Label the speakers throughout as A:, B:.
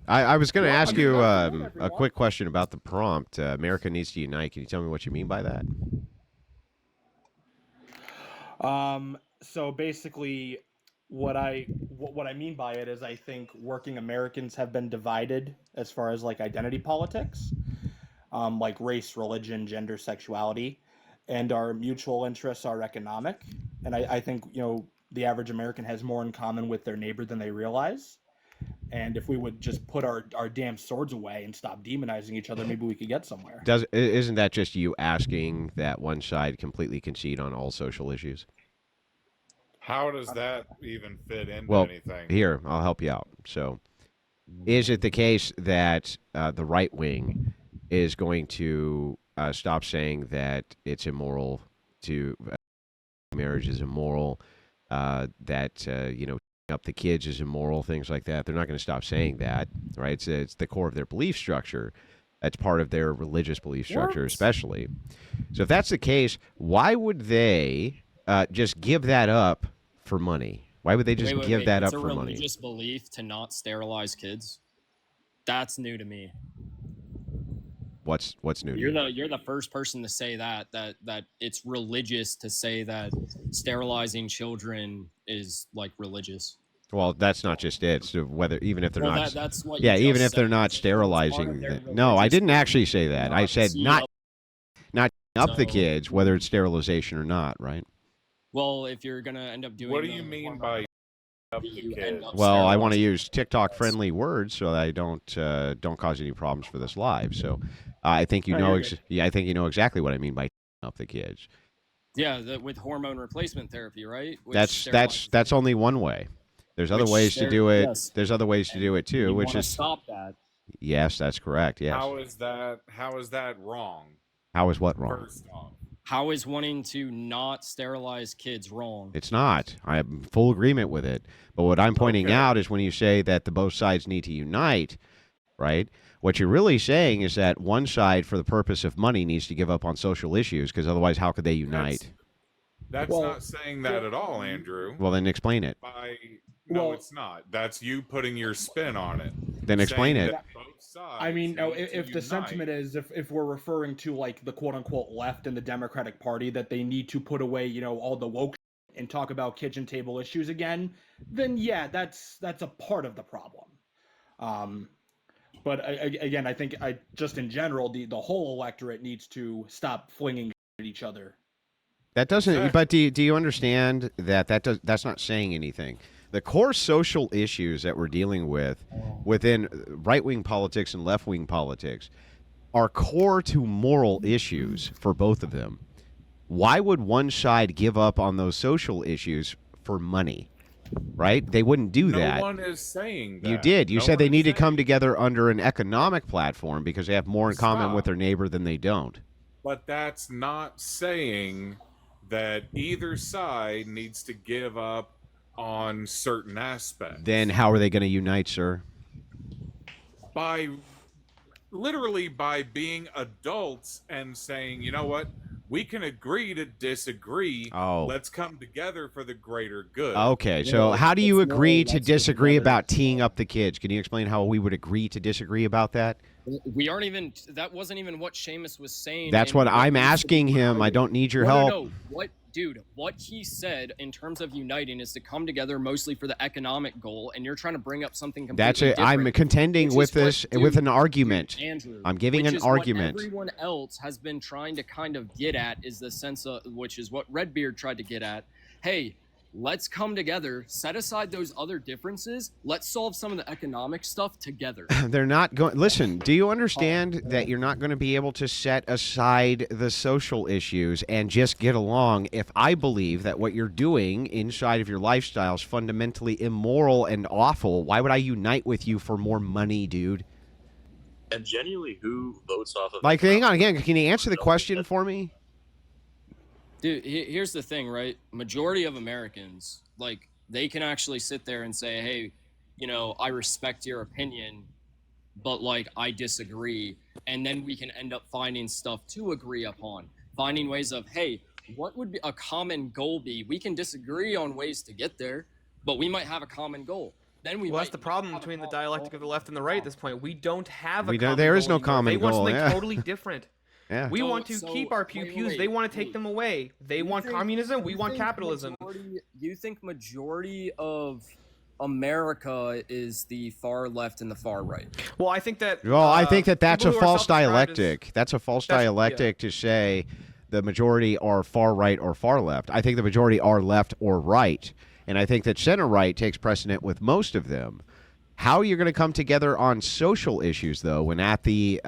A: I was going to
B: Well, I
A: ask
B: mean,
A: you
B: not for not
A: a
B: everyone.
A: quick question about the prompt. America needs to unite. Can you tell me what you mean by that?
B: So basically, what I mean by it is I think working Americans have been divided as far as like identity politics, like race, religion, gender, sexuality, and our mutual interests are economic. And I think the average American has more in common with their neighbor than they realize. And if we would just put our damn swords away and stop demonizing each other, maybe we could get somewhere.
A: Isn't that just you asking that one side completely concede on all social issues?
C: How does that even fit into
A: Well,
C: anything?
A: here I'll help you out. So, is it the case that the right wing is going to stop saying that it's immoral to marriage is immoral, that up the kids is immoral, things like that? They're not going to stop saying that, right? It's the core of their belief structure. That's part of their religious belief structure,
B: What?
A: especially. So if that's the case, why would they just give that up for money? Why would they
D: Wait,
A: just
D: wait,
A: give
D: wait.
A: that
D: It's
A: up
D: a
A: for money?
D: religious belief to not sterilize kids. That's new to me.
A: What's new to
D: You're
A: you?
D: the first person to say that it's religious to say that sterilizing children is like religious.
A: Well, that's not just it. So whether even if they're
D: Well,
A: not,
D: that's what you
A: yeah, even
D: just
A: if they're
D: said.
A: not
D: It's part of
A: sterilizing.
D: their
A: No, I
D: religious
A: didn't
D: belief
A: actually say that. I
D: not
A: said
D: to
A: not up the
D: So,
A: kids, whether it's sterilization or not, right?
D: well, if you're gonna end up doing
C: What do you mean by up the
D: you
C: kids?
D: end up
A: Well, I want to
D: sterilizing
A: use TikTok friendly words so that I don't cause any problems for this live. So I think you
B: Oh,
A: know
B: you're good.
A: yeah, I think you know exactly what I mean by up the kids.
D: Yeah, with hormone replacement therapy, right? Which
A: That's only one way. There's other ways to do it.
D: yes,
A: There's other ways to
D: and
A: do it too,
D: you
A: which
D: want to
A: is
D: stop that.
A: yes, that's correct. Yes.
C: How is that wrong?
A: How is what wrong?
C: First off,
D: How is wanting to not sterilize kids wrong?
A: It's not. I'm in full agreement with it. But what I'm pointing
C: Okay.
A: out is when you say that the both sides need to unite, right? What you're really saying is that one side, for the purpose of money, needs to give up on social issues because otherwise, how could they unite?
C: that's
B: Well,
C: not saying that at all, Andrew.
A: Well, then explain it.
C: No,
B: Well-
C: it's not. That's you putting your spin on it.
A: Then explain
C: Saying
A: it.
C: that both sides
B: I mean, no,
C: need to
B: if the
C: unite.
B: sentiment is if we're referring to like the quote unquote left in the Democratic Party that they need to put away, all the woke and talk about kitchen table issues again, then yeah, that's a part of the problem. But again, I think just in general, the whole electorate needs to stop flinging at each other.
A: That doesn't.
C: Exactly.
A: But do you understand that's not saying anything? The core social issues that we're dealing with within right wing politics and left wing politics are core to moral issues for both of them. Why would one side give up on those social issues for money? Right? They wouldn't do
C: No
A: that.
C: one is saying that.
A: You did. You
C: No
A: said they
C: one
A: need
C: is
A: to come
C: saying-
A: together under an economic platform because they have more in common
C: Stop.
A: with their neighbor than they don't.
C: But that's not saying that either side needs to give up on certain aspects.
A: Then how are they going to unite, sir?
C: By literally by being adults and saying, you know what, we can agree to disagree.
A: Oh.
C: Let's come together for the greater good.
A: Okay,
D: You
A: so
D: know,
A: how do you
D: it's more
A: agree
D: or
A: to
D: less
A: disagree
D: together.
A: about teeing up the kids? Can you explain how we would agree to disagree about that?
D: We aren't even. That wasn't even what Seamus was saying.
A: That's
D: in
A: what I'm
D: needs to be
A: asking him. I don't need your
D: No,
A: help.
D: no. What, dude? What he said in terms of uniting is to come together mostly for the economic goal, and you're trying to bring up something completely
A: That's it.
D: different.
A: I'm contending
D: which
A: with
D: is what-
A: this with
D: dude,
A: an argument.
D: Andrew,
A: I'm giving
D: which
A: an
D: is
A: argument.
D: What everyone else has been trying to kind of get at is the sense of, which is what Redbeard tried to get at. Hey, let's come together, set aside those other differences. Let's solve some of the economic stuff together.
A: They're not going. Listen, do you understand that you're not going to be able to set aside the social issues and just get along if I believe that what you're doing inside of your lifestyle is fundamentally immoral and awful? Why would I unite with you for more money, dude?
E: And genuinely, who votes off of?
A: Like, hang on again. Can you answer the question for me?
D: Dude, here's the thing, right? Majority of Americans, like, they can actually sit there and say, hey, I respect your opinion, but, like, I disagree. And then we can end up finding stuff to agree upon. Finding ways of, hey, what would be a common goal be? We can disagree on ways to get there, but we might have a common goal. then we
F: Well,
D: might
F: that's the problem
D: have a
F: between the
D: common
F: dialectic of the
D: goal.
F: left and the right at this point. We don't have a
A: We don't-
F: common
A: there
F: goal
A: is no
F: anymore.
A: common
F: They want
A: goal,
F: something
A: yeah.
F: totally different.
A: Yeah.
F: We
D: So-
F: want to
D: so-
F: keep our pew-pews.
D: wait,
F: They want to take
D: wait.
F: them away. They
D: You
F: want
D: think-
F: communism. We
D: you
F: want
D: think
F: capitalism.
D: You think majority of America is the far left and the far right?
F: Well, I think that.
A: Well, I think that that's a
F: people who are
A: false
F: self-described as-
A: dialectic. That's a false
F: That's-
A: dialectic to say the majority are far right or far left. I think the majority are left or right. And I think that center right takes precedent with most of them. How you're going to come together on social issues, though, when at the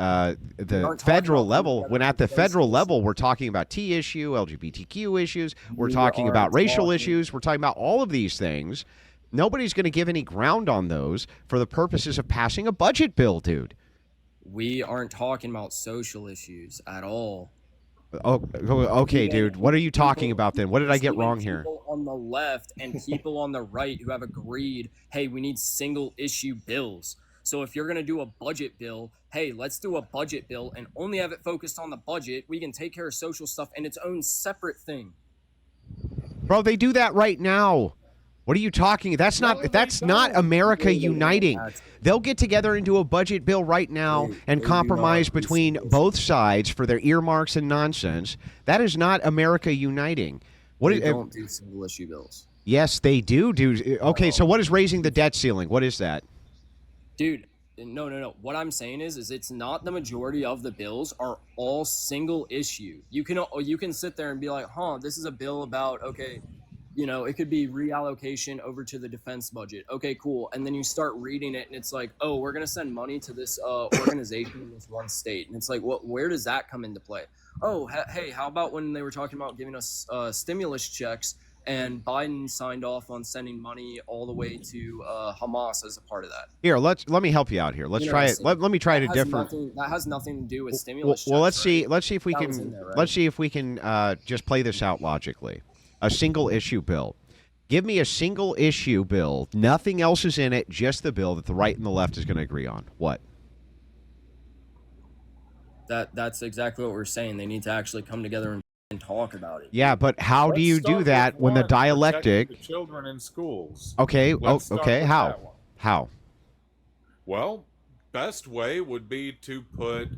A: federal level, we're talking about T issue, LGBTQ issues, we're talking about racial issues, we're talking about all of these things. Nobody's going to give any ground on those for the purposes of passing a budget bill, dude.
D: We aren't talking about social issues at all.
A: Oh, okay, dude. What are you talking about then? What did I get wrong here?
D: People on the left and people on the right who have agreed, hey, we need single issue bills. So if you're going to do a budget bill, hey, let's do a budget bill and only have it focused on the budget. We can take care of social stuff in its own separate thing.
A: Bro, they do that right now. What are you talking? That's not America uniting. They'll get together and do a budget bill right now and compromise between both sides for their earmarks and nonsense. That is not America uniting.
D: They don't do single issue bills.
A: Yes, they do. Okay, so what is raising the debt ceiling? What is that?
D: Dude, no. What I'm saying is it's not the majority of the bills are all single issue. You can sit there and be like, this is a bill about, okay, it could be reallocation over to the defense budget. Okay, cool. And then you start reading it and it's like, oh, we're going to send money to this organization in this one state. And it's like, where does that come into play? Oh, hey, how about when they were talking about giving us stimulus checks and Biden signed off on sending money all the way to Hamas as a part of that?
A: Here, let me help you out here. Let's try it. Let me try it a different.
D: That has nothing to do with stimulus checks.
A: Well, let's see if we
D: That was
A: can.
D: in there, right?
A: Let's see if we can just play this out logically. A single issue bill. Give me a single issue bill. Nothing else is in it, just the bill that the right and the left is going to agree on. What?
D: That's exactly what we're saying. They need to actually come together and talk about it.
A: Yeah, but how do you
C: Let's
A: do
C: start
A: that
C: with
A: when the
C: one,
A: dialectic?
C: protecting the children in schools.
A: Okay.
C: Let's start
A: Okay.
C: with
A: How?
C: that one.
A: How?
C: Well, best way would be to put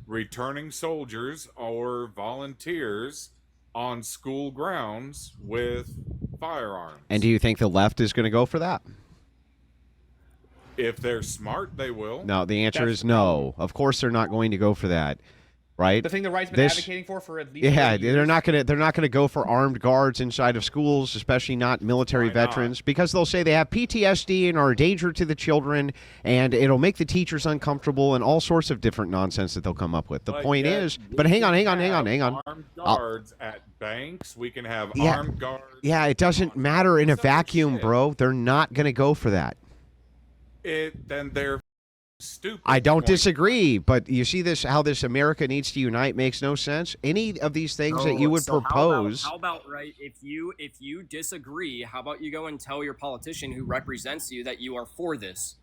C: returning soldiers or volunteers on school grounds with firearms.
A: And do you think the left is going to go for that?
C: If they're smart, they will.
A: No. The answer
C: That's
A: is no. Of course, they're not going to go for that. Right?
F: The thing the right's been advocating for at least.
A: Yeah,
F: 40 years.
A: they're not gonna go for armed guards inside of schools, especially not military
C: Why not?
A: veterans, because they'll say they have PTSD and are a danger to the children, and it'll make the teachers uncomfortable and all sorts of different nonsense that they'll come up with. The
C: But
A: point
C: yet
A: is,
C: we
A: but hang on.
C: can have Armed guards at banks. We can have armed guards.
A: Yeah, it doesn't
C: on
A: matter in a
C: some other
A: vacuum,
C: shit.
A: bro. They're not gonna go for that.
C: Then they're stupid.
A: I don't
C: point.
A: disagree, but you see this how this America needs to unite makes no sense. Any of these things that you would
D: So
A: propose.
D: How about right? If you disagree, how about you go and tell your politician who represents you that you are for this?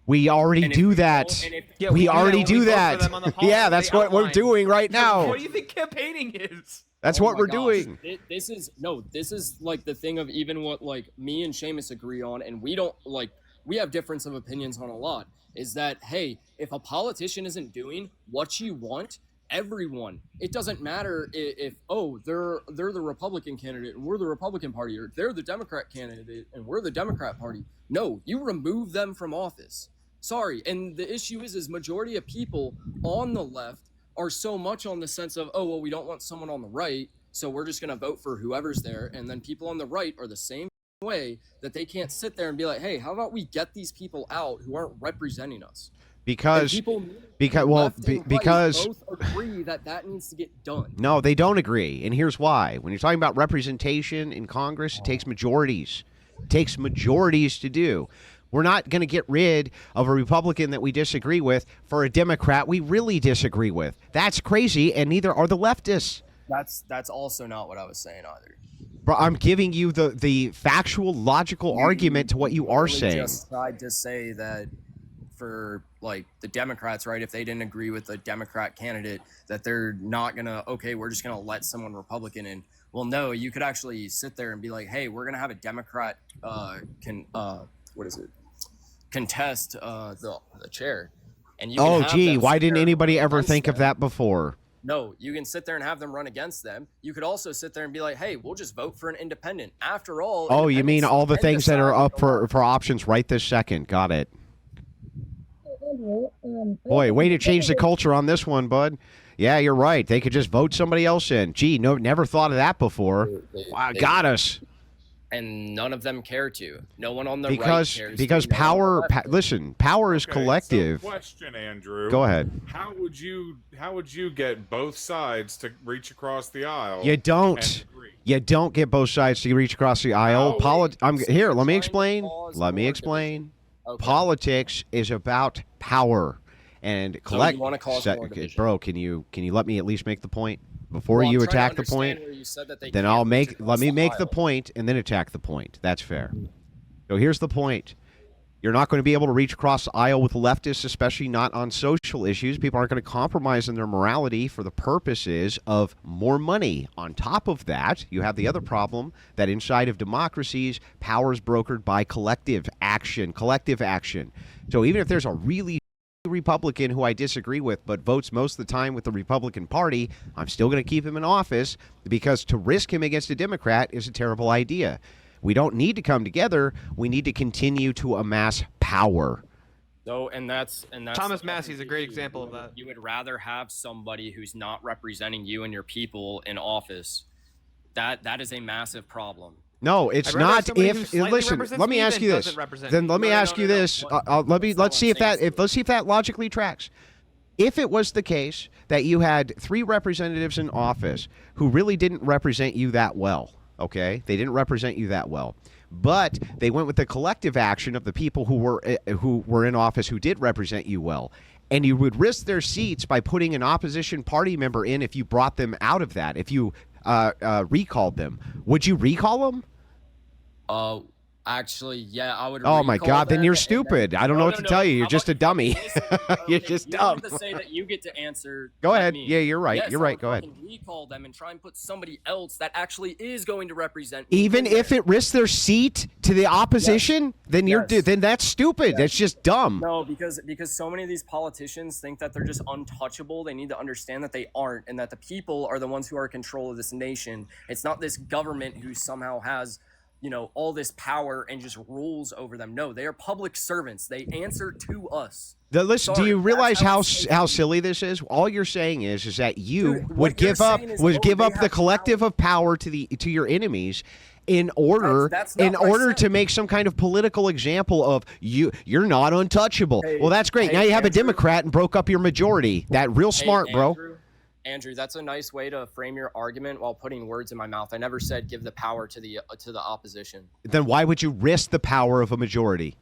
A: We already
D: And if
A: do
D: you
A: that.
D: don't- and if-
F: Yeah,
A: we
F: do that
A: already
F: when
A: do
F: we vote for
A: that.
F: them on the policy
A: Yeah, that's
F: they
A: what we're
F: outline.
A: doing right now.
F: What do you think campaigning is?
A: That's
D: Oh
A: what
D: my
A: we're
D: gosh.
A: doing.
D: This is like the thing of even what like me and Seamus agree on, and we don't like. We have difference of opinions on a lot. Is that, hey, if a politician isn't doing what you want, everyone, it doesn't matter if they're the Republican candidate and we're the Republican Party, or they're the Democrat candidate and we're the Democrat Party. No, you remove them from office. Sorry. And the issue is majority of people on the left are so much on the sense of, oh, well, we don't want someone on the right, so we're just going to vote for whoever's there. And then people on the right are the same way that they can't sit there and be like, hey, how about we get these people out who aren't representing us?
A: Because
D: Because both agree that needs to get done.
A: no, they don't agree, and here's why. When you're talking about representation in Congress, it takes majorities. It takes majorities to do. We're not going to get rid of a Republican that we disagree with for a Democrat we really disagree with. That's crazy, and neither are the leftists.
D: That's also not what I was saying either.
A: Bro, I'm giving you the factual, logical argument to what you are
D: Really
A: saying.
D: Just tried to say that for like the Democrats, right? If they didn't agree with the Democrat candidate, that they're not gonna. Okay, we're just gonna let someone Republican in. Well, no, you could actually sit there and be like, hey, we're gonna have a Democrat what is it, contest the chair, and you.
A: Oh,
D: can have
A: gee,
D: them
A: why
D: sit
A: didn't
D: there
A: anybody
D: and
A: ever
D: against
A: think of
D: them.
A: that before?
D: No, you can sit there and have them run against them. You could also sit there and be like, hey, we'll just vote for an independent. After all,
A: Oh, you mean
D: independents
A: all the
D: can
A: things that are
D: decide
A: up for options right this second? Got it. Boy, way to change the culture on this one, bud. Yeah, you're right. They could just vote somebody else in. Gee, no, never thought of that before. Wow, got us.
D: And none of them care to. No one on the
A: Because
D: right cares
A: because
D: to. No one on the
A: power.
D: left cares.
A: Listen, power is
C: Okay,
A: collective.
C: So question, Andrew.
A: Go ahead.
C: How would you get both sides to reach across the aisle?
A: You
C: and
A: don't.
C: agree?
A: You don't get both sides to reach across the aisle.
C: Oh,
A: I'm
D: so
A: here.
D: you're
A: Let me
D: trying to
A: explain.
D: cause
A: Let me
D: more
A: explain.
D: Okay.
A: Politics is about power and collect.
D: you wanna cause more division.
A: Bro, can you let me at least make the point before
D: Well, I'm
A: you
D: trying to
A: attack the
D: understand
A: point?
D: where you said that they
A: Then
D: can't
A: I'll
D: reach
A: let
D: across
A: me make the
D: aisle.
A: point and then attack the point. That's fair. So here's the point. You're not going to be able to reach across the aisle with leftists, especially not on social issues. People aren't going to compromise in their morality for the purposes of more money. On top of that, you have the other problem that inside of democracies, power is brokered by collective action. Collective action. So even if there's a really Republican who I disagree with but votes most of the time with the Republican Party, I'm still going to keep him in office because to risk him against a Democrat is a terrible idea. We don't need to come together. We need to continue to amass power.
D: So, and that's
F: Thomas
D: the
F: Massey's a great
D: issue.
F: example of that.
D: You would rather have somebody who's not representing you and your people in office. That is a massive problem.
A: No, it's
F: I'd rather
A: not.
F: somebody who
A: If
F: slightly
A: listen,
F: represents
A: let me
F: me
A: ask
F: than
A: you this.
F: doesn't represent
A: Then
F: me.
A: let me
D: No, no,
A: ask
D: no,
A: you
D: no, no.
A: this.
D: What-
A: Let's
D: that's
A: see
D: not
A: if
D: what I'm saying.
A: let's see if that logically tracks. If it was the case that you had 3 representatives in office who really didn't represent you that well, okay, they didn't represent you that well, but they went with the collective action of the people who were in office who did represent you well, and you would risk their seats by putting an opposition party member in if you brought them out of that, if you recalled them. Would you recall them?
D: Actually, yeah, I would.
A: Oh my
D: recall
A: God! Then
D: them,
A: you're
D: and
A: stupid. I don't know
D: No,
A: what
D: no,
A: to
D: no.
A: tell you. You're
D: How
A: just a
D: about-
A: dummy.
D: listen,
A: You're
D: okay,
A: just
D: you don't
A: dumb.
D: have to say that you get to answer.
A: Go
D: let
A: ahead.
D: me.
A: Yeah, you're right.
D: Yes,
A: You're
D: I
A: right.
D: would
A: Go ahead.
D: fucking recall them and try and put somebody else that actually is going to represent me
A: Even
D: in
A: if
D: there.
A: it risks their seat to the opposition, then
D: Yes.
A: then that's stupid. That's just dumb.
D: No, because so many of these politicians think that they're just untouchable. They need to understand that they aren't, and that the people are the ones who are in control of this nation. It's not this government who somehow has, all this power and just rules over them. No, they are public servants. They answer to us.
A: Listen, do
D: Sorry,
A: you
D: that's
A: realize
D: how
A: how
D: it's supposed to be.
A: silly this is? All you're saying is that you
D: Dude,
A: would
D: what you're
A: give up
D: saying is,
A: give
D: they
A: up the
D: have
A: collective
D: power.
A: of power to your enemies in order
D: That's not
A: in
D: what I
A: order
D: said.
A: to make some kind of political example of you're not untouchable.
D: Hey,
A: well, that's great.
D: hey,
A: Now you have
D: Andrew.
A: a Democrat and broke up your majority. That real smart, bro.
D: Andrew, that's a nice way to frame your argument while putting words in my mouth. I never said give the power to the opposition.
A: Then why would you risk the power of a majority?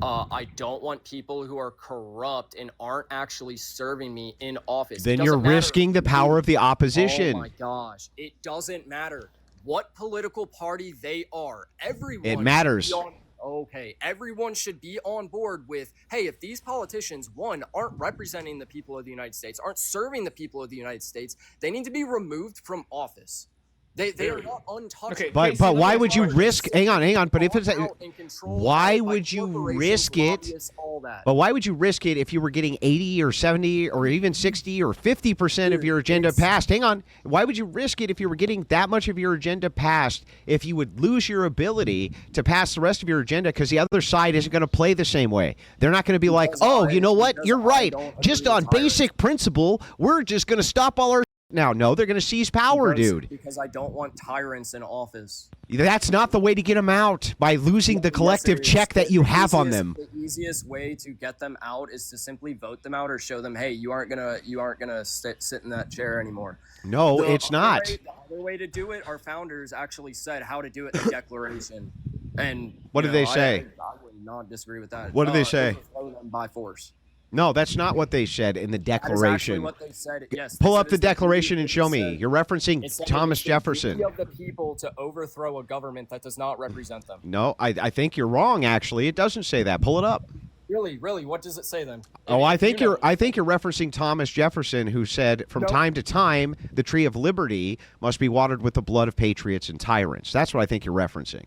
D: I don't want people who are corrupt and aren't actually serving me in office.
A: Then
D: It
A: you're
D: doesn't matter.
A: risking the power of the opposition.
D: Oh my gosh. It doesn't matter what political party they are. Everyone
A: It
D: should
A: matters.
D: be on- Okay, everyone should be on board with, hey, if these politicians, one, aren't representing the people of the United States, aren't serving the people of the United States, they need to be removed from office. They are not untouchable.
F: Okay,
A: But
F: Casey, let me
A: why
F: ask
A: would
F: you
A: you
F: a
A: risk? Hang on. But if it's why
D: by
A: would you
D: corporations,
A: risk it?
D: lobbyists, all that.
A: But why would you risk it if you were getting 80 or 70 or even 60 or 50% of your agenda passed? Hang on. Why would you risk it if you were getting that much of your agenda passed if you would lose your ability to pass the rest of your agenda because the other side isn't going to play the same way? They're not going to be like, oh, you know what? You're right. Just on basic principle, we're just going to stop all our now. No, they're going to seize power, dude.
D: Because I don't want tyrants in office.
A: That's not the way to get them out by losing the collective
D: Yes, it is.
A: check that you have on them.
D: The easiest way to get them out is to simply vote them out or show them, hey, you aren't gonna sit in that chair anymore.
A: No,
D: The
A: it's
D: other
A: not.
D: way- the other way to do it, our founders actually said how to do it in the Declaration. And
A: What did they say?
D: I would not disagree with that.
A: What did they say?
D: Overthrow them by force.
A: No, that's not what they said in the
D: That is actually
A: Declaration.
D: what they said. Yes.
A: Pull
D: they
A: up
D: said
A: the
D: it's duty-
A: Declaration and
D: it
A: show me.
D: said-
A: You're referencing
D: it said
A: Thomas
D: it's the duty
A: Jefferson.
D: of the people to overthrow a government that does not represent them.
A: No, I think you're wrong. Actually, it doesn't say that. Pull it up.
D: Really, what does it say then?
A: Oh, I think
D: you know-
A: you're referencing Thomas Jefferson, who said, "From time to time, the tree of liberty must be watered with the blood of patriots and tyrants." That's what I think you're referencing.